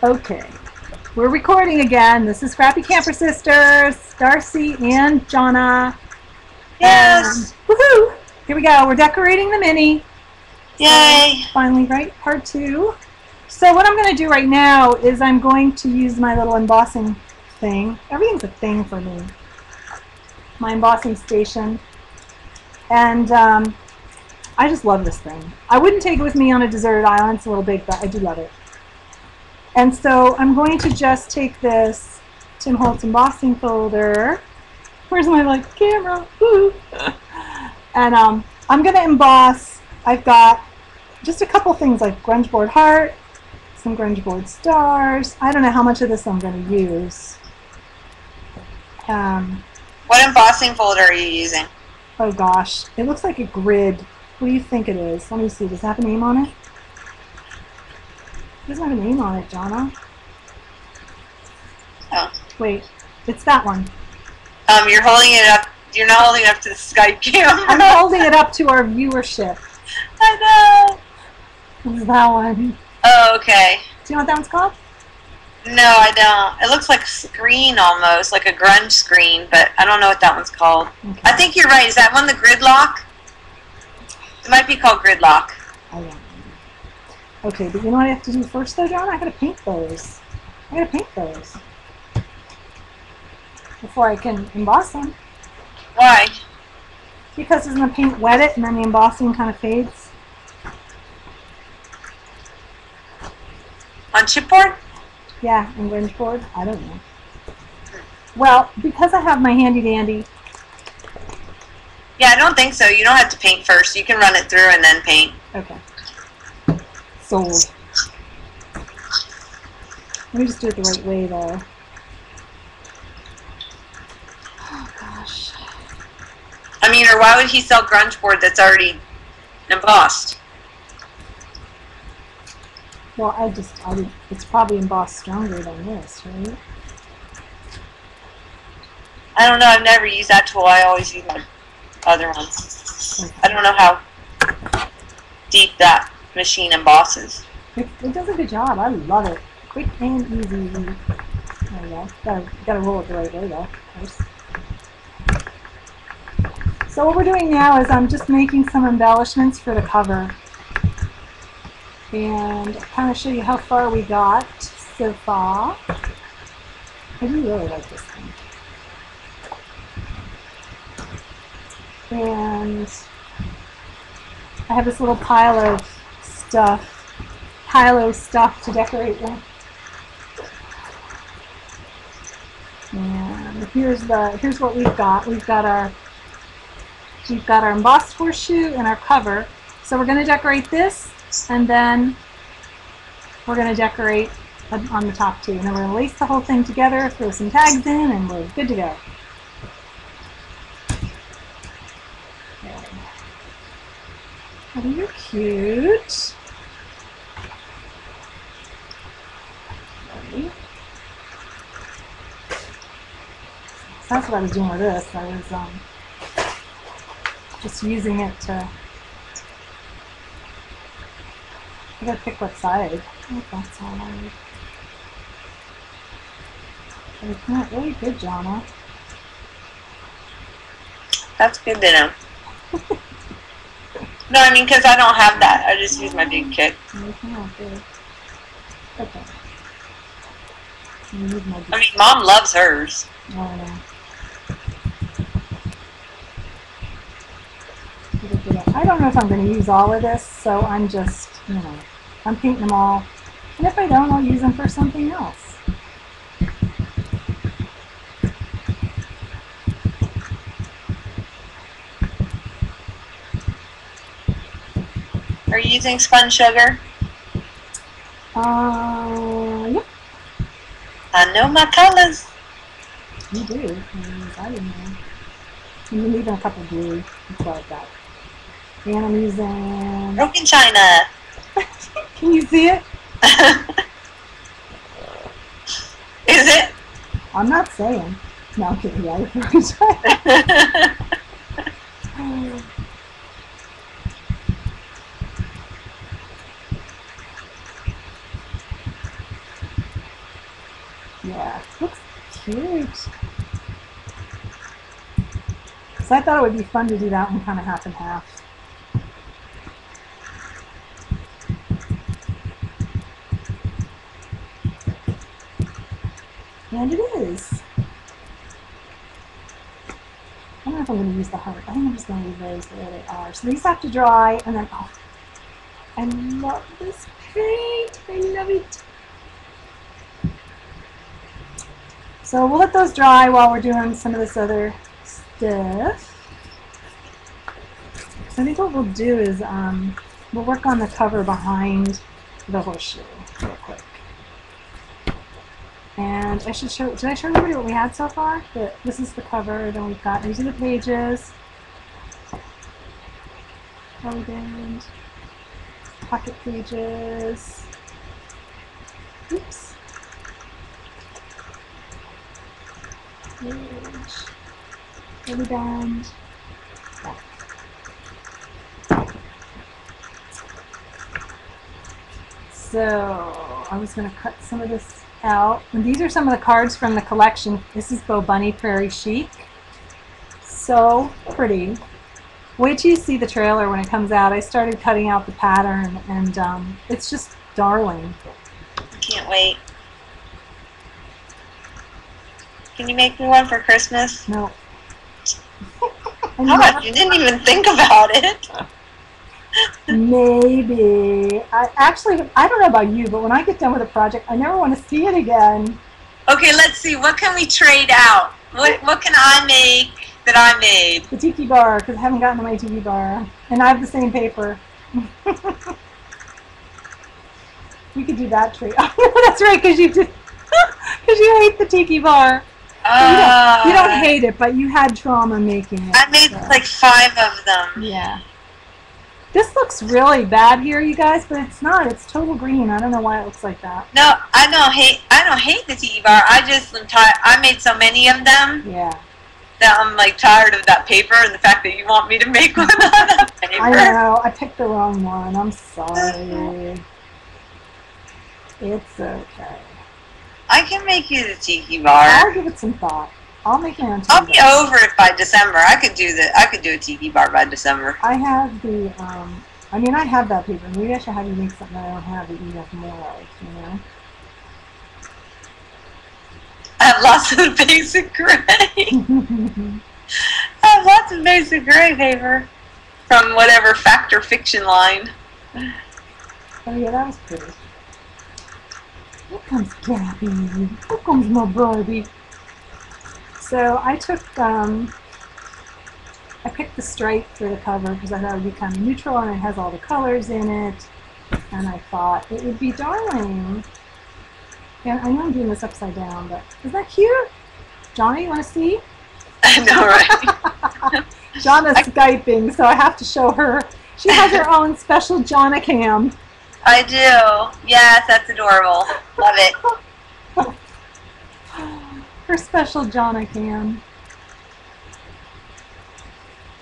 Okay, we're recording again. This is Scrappy Camper Sisters, Darcy and Jonna. Yes. Woohoo! Here we go. We're decorating the mini. Yay! So, finally, right? Part 2. So what I'm going to do right now is I'm going to use my little embossing thing. Everything's a thing for me. My embossing station. And I just love this thing. I wouldn't take it with me on a deserted island. It's a little big, but I do love it. And so I'm going to just take this Tim Holtz embossing folder. Where's my camera? Woo! And I'm going to emboss. I've got just a couple things like grunge board heart, some grunge board stars. I don't know how much of this I'm going to use. What embossing folder are you using? Oh gosh, it looks like a grid. What do you think it is? Let me see. Does it have a name on it? It doesn't have a name on it, Jonna. Oh. Wait, it's that one. You're holding it up. You're not holding it up to the Skype camera. I'm holding it up to our viewership. I know. It's that one. Oh, okay. Do you know what that one's called? No, I don't. It looks like a screen almost, like a grunge screen, but I don't know what that one's called. Okay. I think you're right. Is that one the gridlock? It might be called gridlock. I don't know. Okay, but you know what I have to do first though, John? I gotta paint those. Before I can emboss them. Why? Because doesn't the paint wet it and then the embossing kind of fades? On chipboard? Yeah, and grunge board? I don't know. Well, because I have my handy dandy. Yeah, I don't think so. You don't have to paint first. You can run it through and then paint. Okay. Sold. Let me just do it the right way though. Oh gosh. I mean, or why would he sell grunge board that's already embossed? Well, it's probably embossed stronger than this, right? I don't know. I've never used that tool. I always use my other ones. Okay. I don't know how deep that machine embosses. It does a good job. I love it. Quick and easy. There we go. Gotta roll it the right way though, of course. So what we're doing now is I'm just making some embellishments for the cover. And I'll kind of show you how far we got so far. I do really like this thing. And I have this little pile of stuff to decorate with. And here's what we've got. We've got our embossed horseshoe and our cover. So we're going to decorate this, and then we're going to decorate on the top too. And then we're going to lace the whole thing together, throw some tags in, and we're good to go. Oh, you're cute. So that's what I was doing with this. I was just using it to. I gotta pick what side. I think that side. It's not really good, Jonna. That's good to know. No, I mean, because I don't have that. I just use my big kit. Okay. I mean, Mom loves hers. Oh, I know. I don't know if I'm going to use all of this, so I'm just, I'm painting them all. And if I don't, I'll use them for something else. Are you using spun sugar? Yep. I know my colors. You do. I didn't know. And you need a couple blue. It's like that. And I'm using... Broken China. Can you see it? Is it? I'm not saying. No, I'm kidding. Yeah, Broken China. Yeah, looks cute. So I thought it would be fun to do that one kind of half and half. And it is. I don't know if I'm going to use the heart. I think I'm just going to leave those the way they are. So these have to dry, and then, oh, I love this paint. I love it. So we'll let those dry while we're doing some of this other stuff. So I think what we'll do is we'll work on the cover behind the horseshoe real quick. And I should show, did I show everybody what we had so far? This is the cover, then we've got, these are the pages. Elegant. Pocket pages. Oops. Page. Rubber band. Back. So I was going to cut some of this out. And these are some of the cards from the collection. This is Bo Bunny Prairie Chic. So pretty. Wait till you see the trailer when it comes out. I started cutting out the pattern, and it's just darling. Can't wait. Can you make me one for Christmas? No. How about you didn't even think about it? Maybe. I don't know about you, but when I get done with a project, I never want to see it again. Okay, let's see. What can we trade out? What can I make that I made? The tiki bar, because I haven't gotten to my tiki bar. And I have the same paper. We could do that trade. Oh, that's right, because you hate the tiki bar. You don't hate it, but you had trauma making it. I made like 5 of them. Yeah. This looks really bad here, you guys, but it's not. It's total green. I don't know why it looks like that. No, I don't hate the tiki bar. I just am tired. I made so many of them. Yeah. That I'm like tired of that paper and the fact that you want me to make one out of that paper. I know. I picked the wrong one. I'm sorry. It's okay. I can make you the tiki bar. I'll give it some thought. I'll make my own tiki I'll be over it by December. I could do a tiki bar by December. I have the I mean, I have that paper. Maybe I should have you make something I don't have that you have more of, you know? I have lots of basic gray. I have lots of basic gray paper from whatever fact or fiction line. Oh yeah, that was pretty. Here comes Gabby. Here comes my Barbie. So I took, I picked the stripe for the cover because I thought it would be kind of neutral and it has all the colors in it. And I thought it would be darling. And I know I'm doing this upside down, but isn't that cute? Johnny, you want to see? I know, right? Jonna's Skyping, so I have to show her. She has her own special Jonna cam. I do. Yes, that's adorable. Love it. Her special Jonna cam.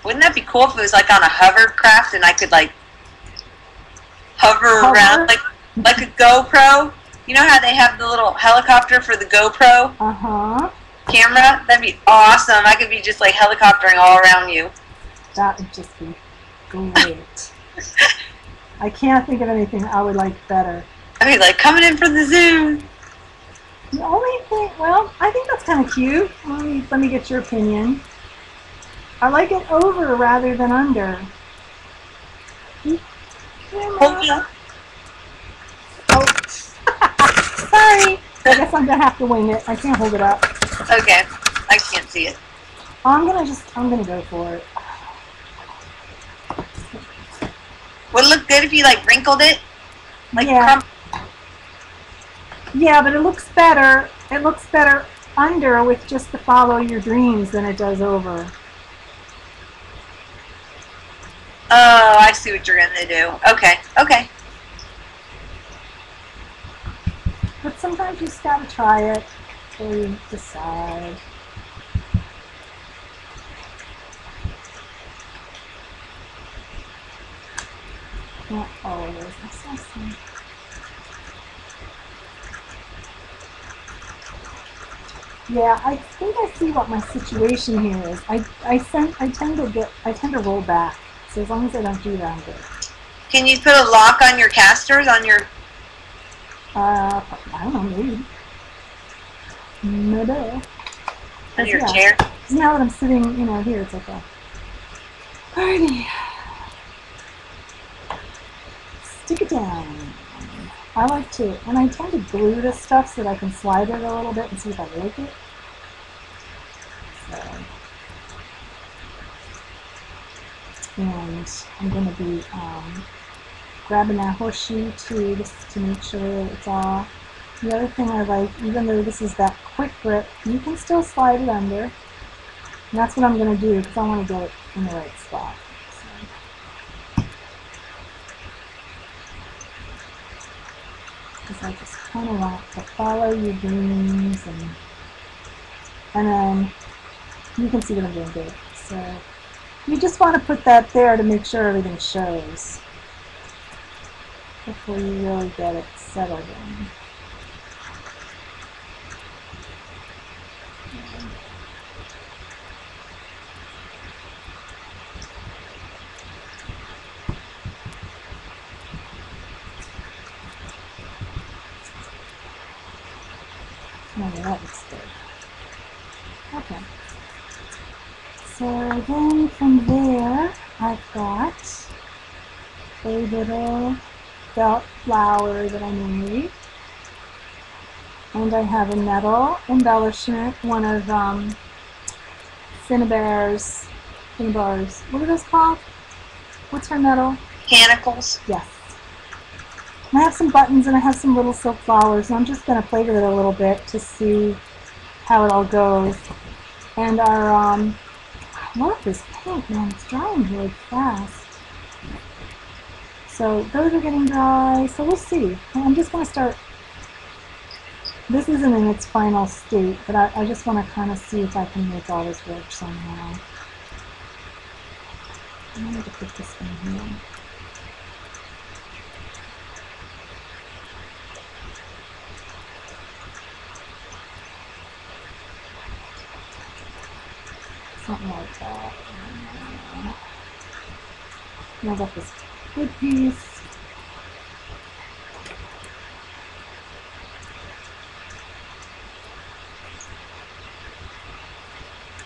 Wouldn't that be cool if it was like on a hovercraft and I could like hover around like a GoPro? You know how they have the little helicopter for the GoPro camera? That'd be awesome. I could be just like helicoptering all around you. That would just be great. I can't think of anything I would like better. I'd be like coming in from the zoo. The only thing, well, I think that's kind of cute. Let me get your opinion. I like it over rather than under. Oh. Sorry. I guess I'm gonna have to wing it. I can't hold it up. Okay, I can't see it. I'm gonna go for it. Would it look good if you like wrinkled it? Like yeah. Yeah, but it looks better. It looks better under with just the follow your dreams than it does over. Oh, I see what you're gonna do. Okay, okay. But sometimes you just gotta try it before you decide. Not always. I saw some. Yeah, I think I see what my situation here is. I tend to roll back. So as long as I don't do that, I'm good. Can you put a lock on your casters on your? I don't know, maybe. Maybe. On your chair? Now that I'm sitting, here, it's okay. Alrighty. Stick it down. I like to, and I tend to glue this stuff so that I can slide it a little bit and see if I like it. So, and I'm going to be grabbing that horseshoe too, just to make sure it's all. The other thing I like, even though this is that quick grip, you can still slide it under. And that's what I'm going to do because I want to get it in the right spot. Because I just kind of want to follow your dreams, and then you can see that I'm doing good. So you just want to put that there to make sure everything shows before you really get it settled in. Oh, that looks good. Okay. So then from there, I've got a little felt flower that I made. And I have a metal embellishment, one of Cinnabar's, what are those called? What's her metal? Mechanicals? Yes. And I have some buttons and I have some little silk flowers, and I'm just going to play with it a little bit to see how it all goes. And our, I love this paint, man, it's drying really fast. So those are getting dry, so we'll see. I'm just going to start. This isn't in its final state, but I just want to kind of see if I can make all this work somehow. I'm going to put this in here. Something like that. Now I got this good piece.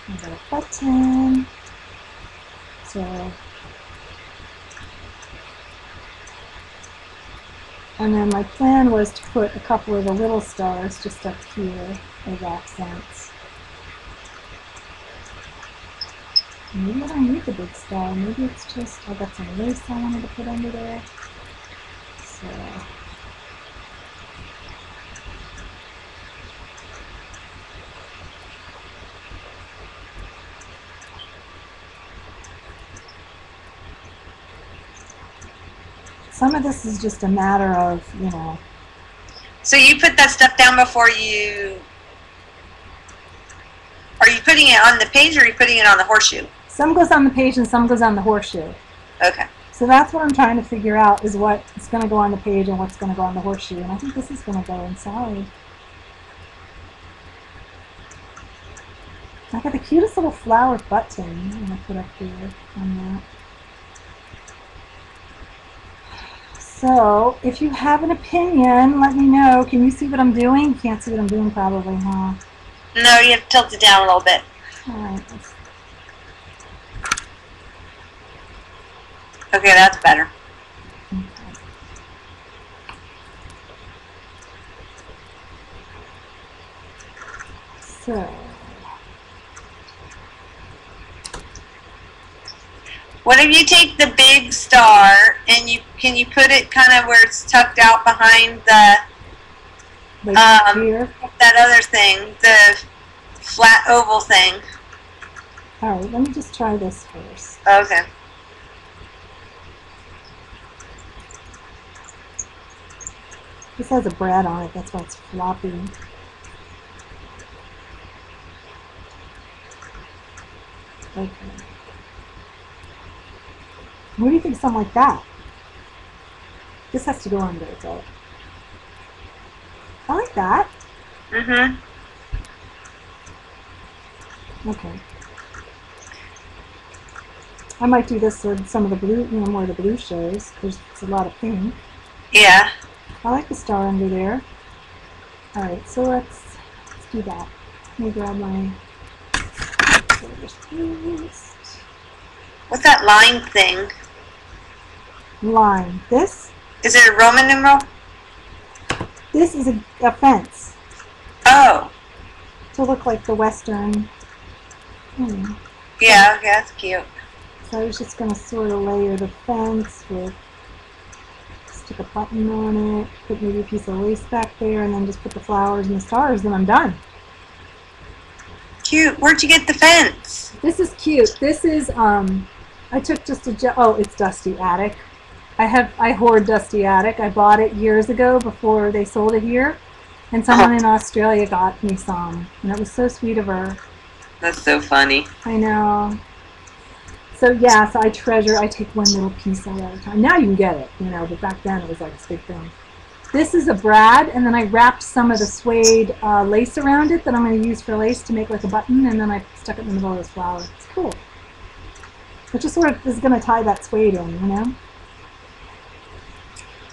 I got a button. So, and then my plan was to put a couple of the little stars just up here as accents. Maybe I don't need the big star. Maybe it's just I got some lace I wanted to put under there. So. Some of this is just a matter of, So you put that stuff down before you... Are you putting it on the page or are you putting it on the horseshoe? Some goes on the page and some goes on the horseshoe. Okay. So that's what I'm trying to figure out, is what's going to go on the page and what's going to go on the horseshoe. And I think this is going to go inside. I got the cutest little flower button I'm going to put up here on that. So, if you have an opinion, let me know. Can you see what I'm doing? You can't see what I'm doing probably, huh? No, you have to tilt it down a little bit. Alright. Okay, that's better. Okay. So... What if you take the big star and can you put it kind of where it's tucked out behind the here? That other thing, the flat oval thing? All right, let me just try this first. Okay. This has a brad on it, that's why it's floppy. Okay. What do you think of something like that? This has to go under, so. I like that. Mm-hmm. Okay. I might do this with some of the blue, you know, more of the blue shows. There's a lot of pink. Yeah. I like the star under there. All right, so let's do that. Let me grab my paste. What's that line thing? Line. This? Is it a Roman numeral? This is a fence. Oh. To look like the Western. Yeah, that's cute. So I was just going to sort of layer the fence with, stick a button on it, put maybe a piece of lace back there, and then just put the flowers and the stars, then I'm done. Cute. Where'd you get the fence? This is cute. This is, I took just a, oh, it's Dusty Attic. I hoard Dusty Attic. I bought it years ago before they sold it here. And someone in Australia got me some. And it was so sweet of her. That's so funny. I know. So yeah, so I take one little piece out at a time. Now you can get it, you know, but back then it was like this big thing. This is a brad, and then I wrapped some of the suede lace around it that I'm going to use for lace to make like a button, and then I stuck it in the middle of this flower. It's cool. It just sort of is going to tie that suede in, you know?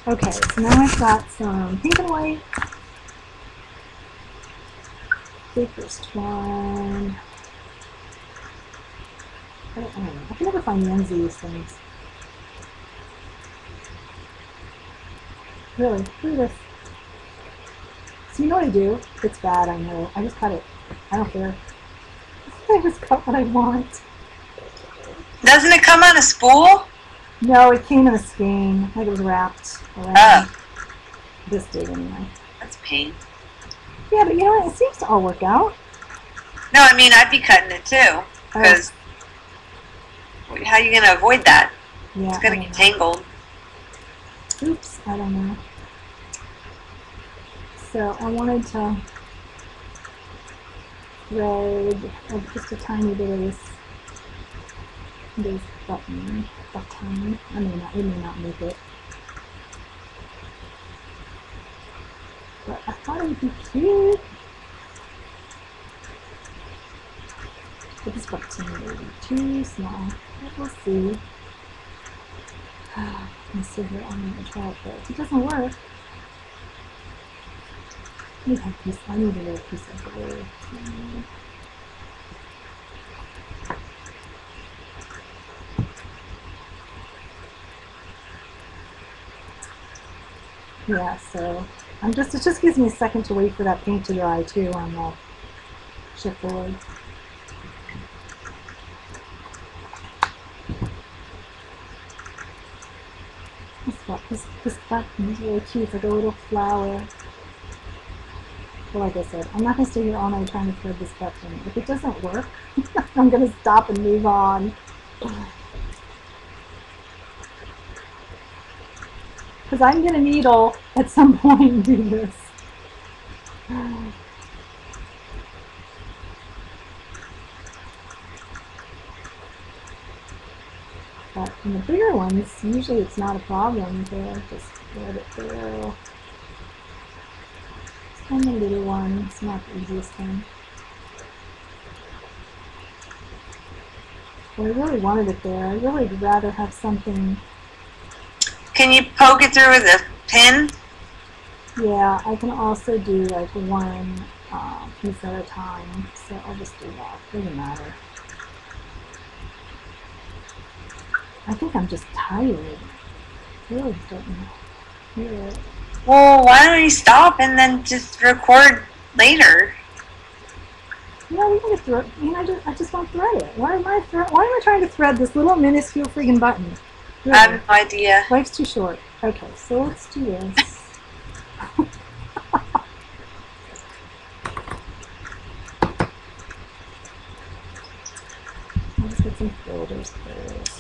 Okay, so now I've got some pink and white. Baker's twine. I don't know. I can never find the ends of these things. Really, look at this. So you know what I do? It's bad, I know. I just cut it. I don't care. I just cut what I want. Doesn't it come on a spool? No, it came in a skein. Like it was wrapped around. Oh. This did anyway. That's a pain. Yeah, but you know what? It seems to all work out. No, I mean, I'd be cutting it too. Because how are you going to avoid that? Yeah, it's going to get tangled. Oops, I don't know. So I wanted to thread just a tiny bit of this button. I may not make it. But I thought it would be cute. But this button may be too small. But we'll see. I'm still here. I'm going to try it, but if it doesn't work, I need a little piece of glue. Yeah, so it just gives me a second to wait for that paint to dry too on the chipboard. This button is really cute. It's like a little flower. But like I said, I'm not going to stay here all night trying to thread this button. If it doesn't work, I'm going to stop and move on. Because I'm going to needle at some point and do this. But in the bigger ones, usually it's not a problem to just let it through. And the little one, it's not the easiest thing. But I really wanted it there. I really would rather have something. Can you poke it through with a pin? Yeah, I can also do like one piece at a time. So I'll just do that. Doesn't matter. I think I'm just tired. I really don't know. Well, why don't you stop and then just record later? No, we can thread. You know, I just want to thread it. Why am I trying to thread this little minuscule freaking button? Really? I have no idea. Life's too short. Okay, so let's do this. Let's get some folders first.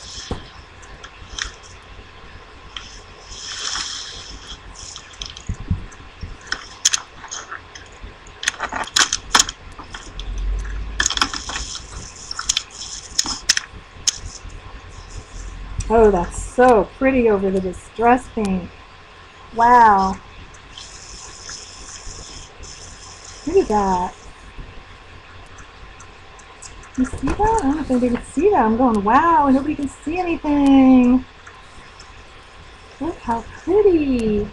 Oh, that's so pretty over the distress paint. Wow. Look at that. You see that? I don't know if anybody can see that. I'm going, wow, nobody can see anything. Look how pretty.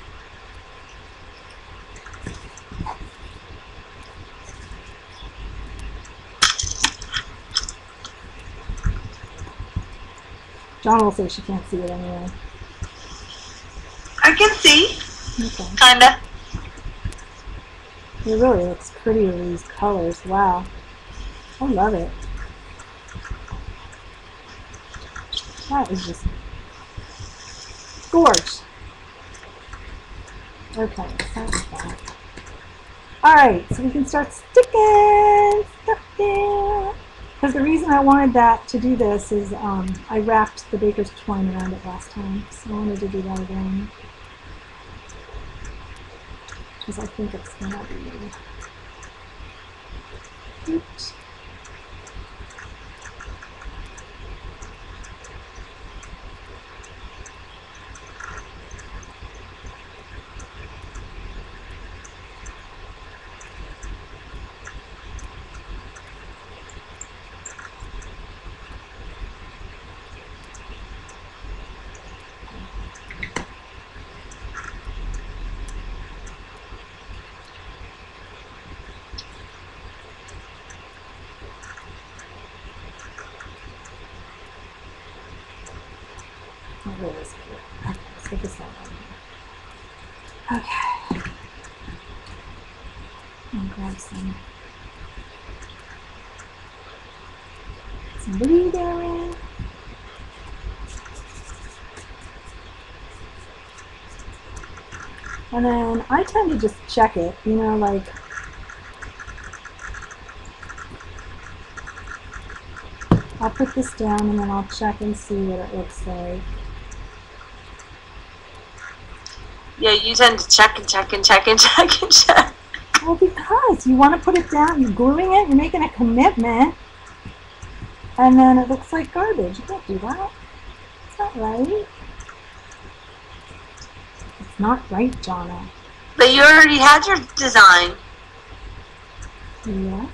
John will say she can't see it anyway. I can see. Okay. Kinda. It really looks pretty with these colors. Wow. I love it. That is just gorgeous. Okay, so that's that. Alright, so we can start sticking stuff there. Because the reason I wanted that to do this is I wrapped the baker's twine around it last time, so I wanted to do that again. Because I think it's going to be cute. That really is cute. Okay, let's get this out. Okay. I'll grab some blue there. And then I tend to just check it, you know, like I'll put this down and then I'll check and see what it looks like. Yeah, you tend to check and check and check and check and check. Well, because you want to put it down, you're gluing it, you're making a commitment, and then it looks like garbage. You can't do that. It's not right. It's not right, Jonna. But you already had your design. Yeah.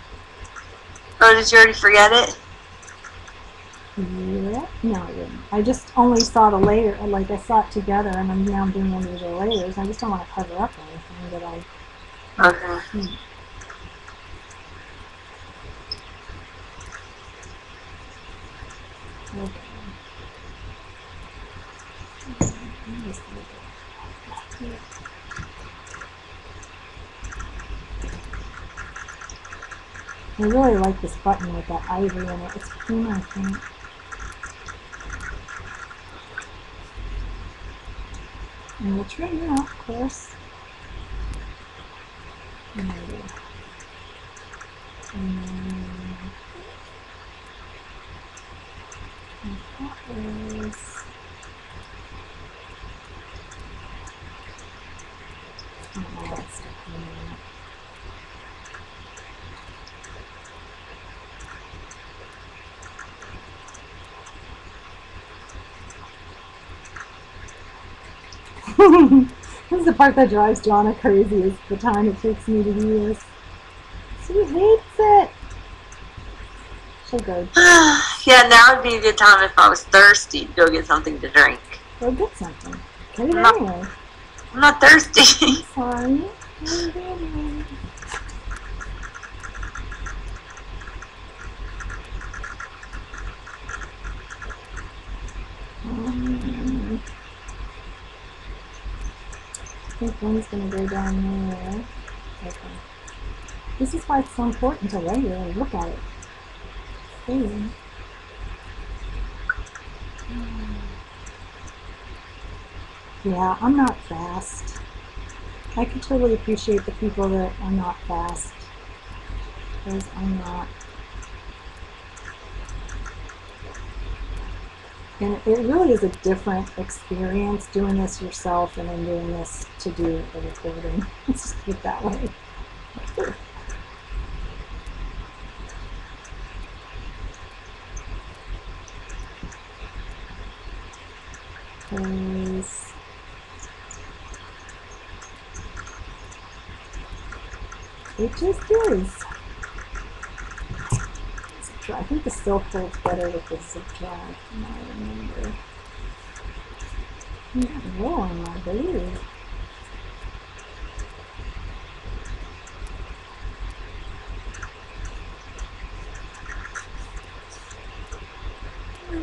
Or did you already forget it? Yeah. No, I didn't. I just only saw the layer, like I saw it together, and I'm now doing individual layers. I just don't want to cover up anything that I. Okay. Okay. I really like this button with that ivory in it. It's clean, I think. And we'll trim it off, of course. And then that is all that stuff in there. This is the part that drives Jonna crazy, is the time it takes me to do this. She hates it. She'll go. Yeah, now would be a good time if I was thirsty to go get something to drink. Go get something. Get it anyway. I'm not thirsty. Sorry. Get it anyway. I think one's going to go down there. Okay. This is why it's so important to layer. Look at it. See? Yeah, I'm not fast. I can totally appreciate the people that are not fast, because I'm not. And it really is a different experience doing this yourself and then doing this to do a recording. Let's just put it that way. Because it just is. I think the silk holds better with the zip tie, from what I remember. I'm rolling my blue.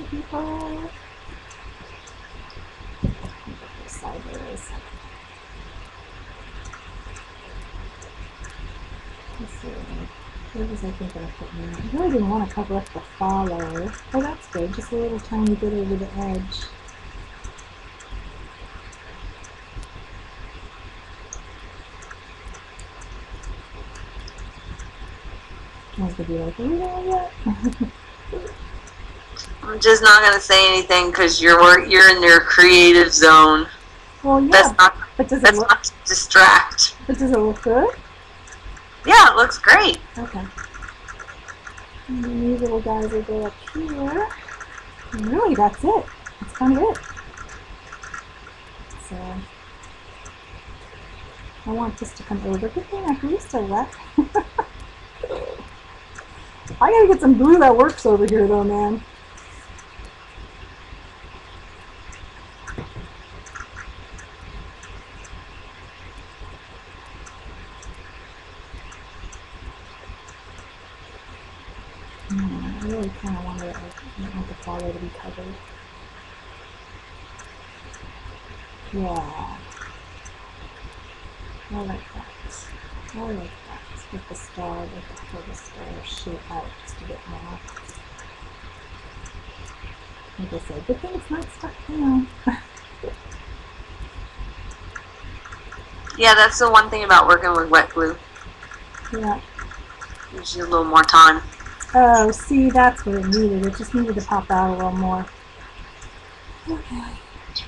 People. Sideways. Let's see. What was I thinking of putting in? I really didn't want to cover up the follow. Oh, that's good. Just a little tiny bit over the edge. I was going to be like, are you there yet? I'm just not going to say anything because you're in your creative zone. Well, yeah. But does it look, not to distract. But does it look good? Yeah, it looks great. Okay. And then these little guys will go up here. And really, that's it. That's kind of it. So, I want this to come over. Good thing I greased it wet. I gotta get some glue that works over here, though, man. I really kind of want the follow to be covered. Yeah. I like that. I like that. With the star, with the star shoot out just a bit more. Like I said, good thing it's not stuck down. Yeah, that's the one thing about working with wet glue. Yeah. Gives you a little more time. Oh, see, that's what it needed. It just needed to pop out a little more. Okay.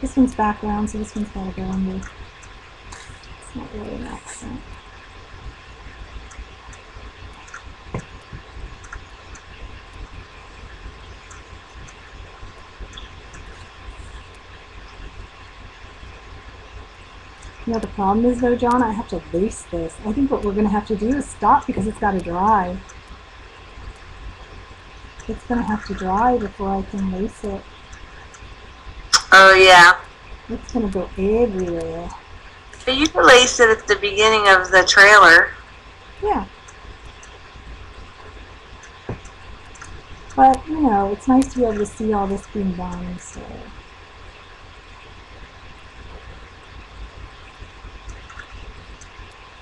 This one's background, so this one's got to go under. It's not really an accent. You know, the problem is, though, John, I have to lace this. I think what we're going to have to do is stop because it's got to dry. It's going to have to dry before I can lace it. Oh, yeah. It's going to go everywhere. But you can lace it at the beginning of the trailer. Yeah. But, you know, it's nice to be able to see all this being done, so...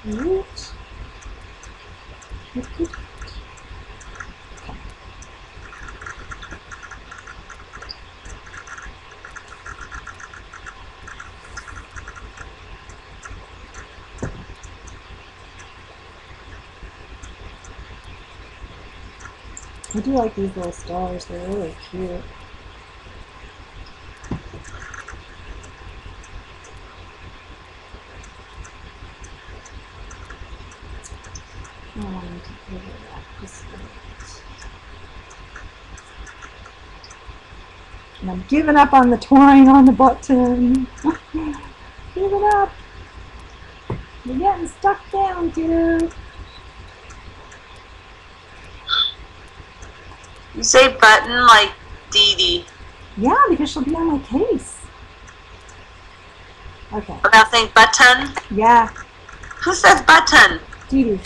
Reach. Okay. I do like these little stars, they're really cute. I don't want them to overlap just a bit. And I'm giving up on the twine on the button. Giving up. You're getting stuck down, dude. You say button like Dee Dee. Yeah, because she'll be on my case. Okay. Now think button. Yeah. Who says button? Dee Dee.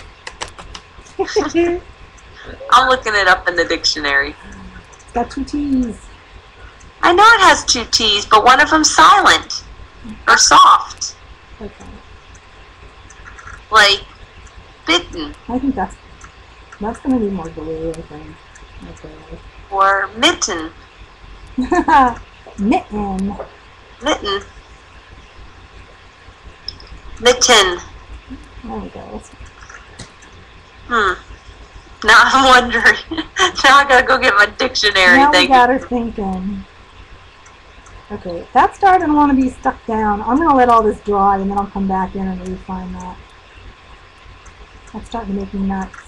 I'm looking it up in the dictionary. It's got 2 T's. I know it has 2 T's, but one of them's silent or soft. Okay. Like bitten. I think that's going to be more glue, I think. Okay. Or mitten. Mitten. Mitten. Mitten. There we go. Now I'm wondering. Now I gotta go get my dictionary. Now we got her thinking. Okay, that's starting to want to be stuck down. I'm going to let all this dry and then I'll come back in and refine that. That's starting to make me nuts.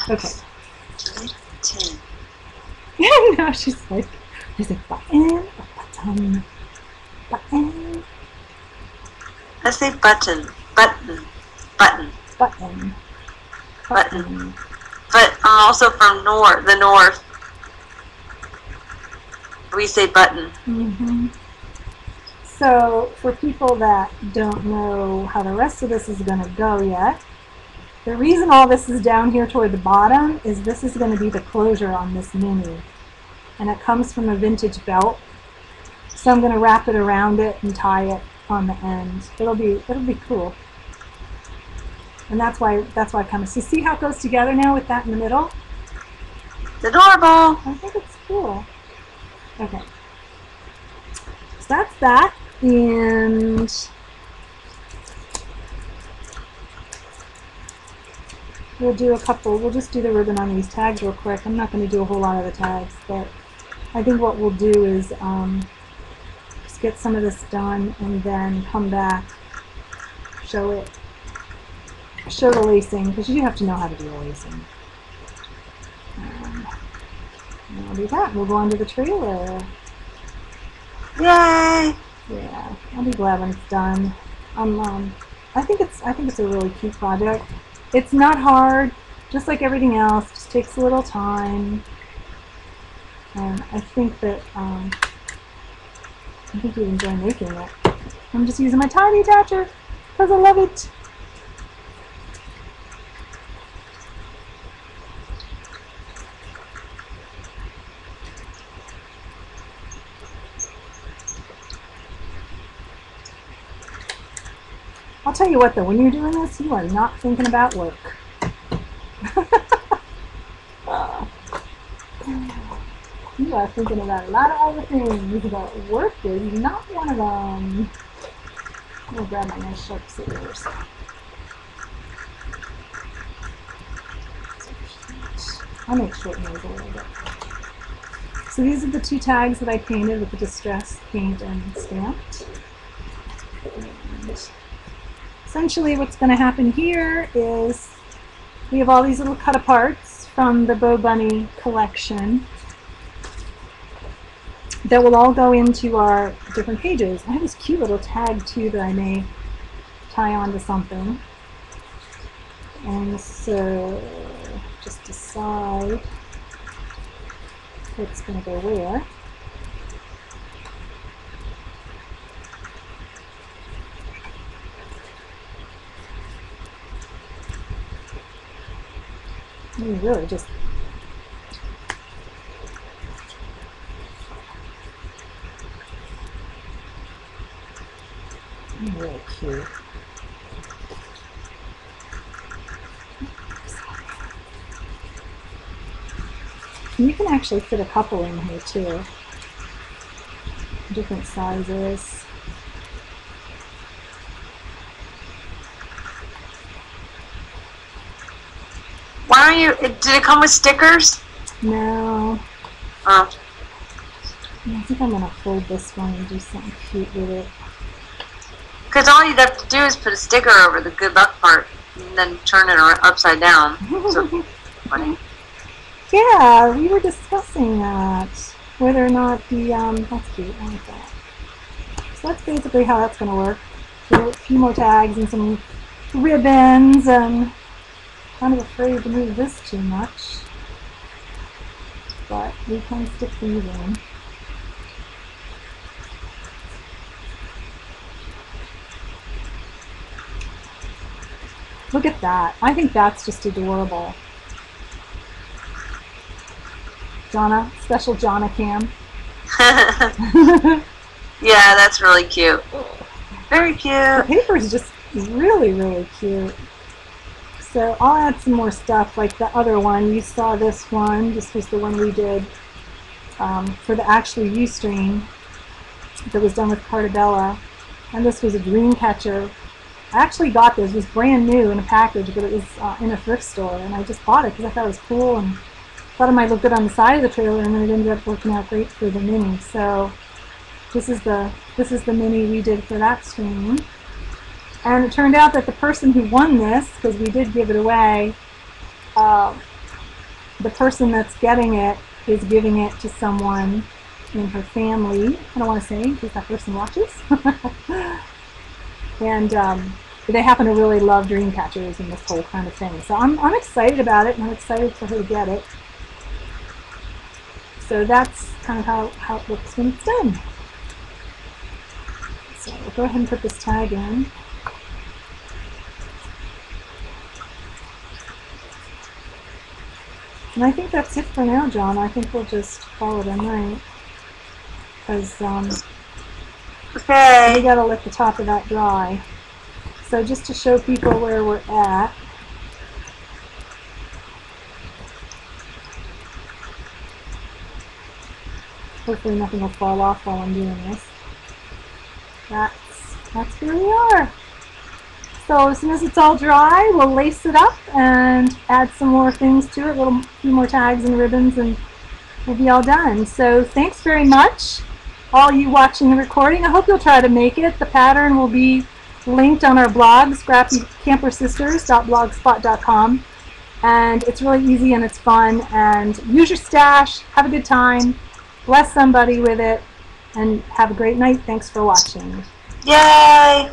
Okay. Now she's like, there's a button, a button, button. I say button, button, button, button, button, but I'm also from the north. We say button. Mm-hmm. So for people that don't know how the rest of this is going to go yet, the reason all this is down here toward the bottom is this is going to be the closure on this mini. And it comes from a vintage belt. So I'm going to wrap it around it and tie it on the end. It'll be cool. And that's why I kind of see how it goes together now with that in the middle. It's adorable. I think it's cool. Okay. So that's that. And we'll just do the ribbon on these tags real quick. I'm not going to do a whole lot of the tags, but I think what we'll do is just get some of this done and then come back, show the lacing, because you do have to know how to do the lacing. And I'll do that. We'll go on to the trailer. Yay! Yeah, I'll be glad when it's done. I think it's a really cute project. It's not hard, just like everything else. Just takes a little time, and I think that I think you'd enjoy making it. I'm just using my tiny attacher because I love it. I'll tell you what though, when you're doing this, you are not thinking about work. You are thinking about a lot of other things, but work is not one of them. I'm going to grab my nice sharp scissors. I'll make short nails a little bit. So these are the two tags that I painted with the distress paint and stamped. And essentially what's going to happen here is we have all these little cut aparts from the Bo Bunny collection that will all go into our different pages. I have this cute little tag too that I may tie onto something. And so just decide what's going to go where. You really just really cute. And you can actually fit a couple in here too. Different sizes. Why don't you, did it come with stickers? No. Oh. I think I'm going to fold this one and do something cute with it. Because all you'd have to do is put a sticker over the good luck part and then turn it upside down. So funny. Yeah, we were discussing that. Whether or not the, that's cute, I like that. So that's basically how that's going to work. So a few more tags and some ribbons, and kind of afraid to move this too much. But we can stick these in. Look at that. I think that's just adorable. Jonna, special Jonna cam. Yeah, that's really cute. Very cute. The paper is just really, really cute. So I'll add some more stuff like the other one. You saw this one. This was the one we did for the actual Ustream that was done with Cartabella. And this was a dream catcher. I actually got this. It was brand new in a package, but it was in a thrift store. And I just bought it because I thought it was cool and thought it might look good on the side of the trailer, and then it ended up working out great for the mini. So this is the mini we did for that stream. And it turned out that the person who won this, because we did give it away, the person that's getting it is giving it to someone in her family. I don't want to say in case that person watches. And they happen to really love dream catchers and this whole kind of thing. So I'm excited about it, and I'm excited for her to get it. So that's kind of how it looks when it's done. So we'll go ahead and put this tag in. And I think that's it for now, John. I think we'll just call it a night. Because okay. we got to let the top of that dry. So just to show people where we're at. Hopefully nothing will fall off while I'm doing this. That's where we are. So as soon as it's all dry, we'll lace it up and add some more things to it, a few more tags and ribbons, and we'll be all done. So thanks very much, all you watching the recording. I hope you'll try to make it. The pattern will be linked on our blog, ScrappyCamperSis.blogspot.com. And it's really easy and it's fun. And use your stash, have a good time, bless somebody with it, and have a great night. Thanks for watching. Yay!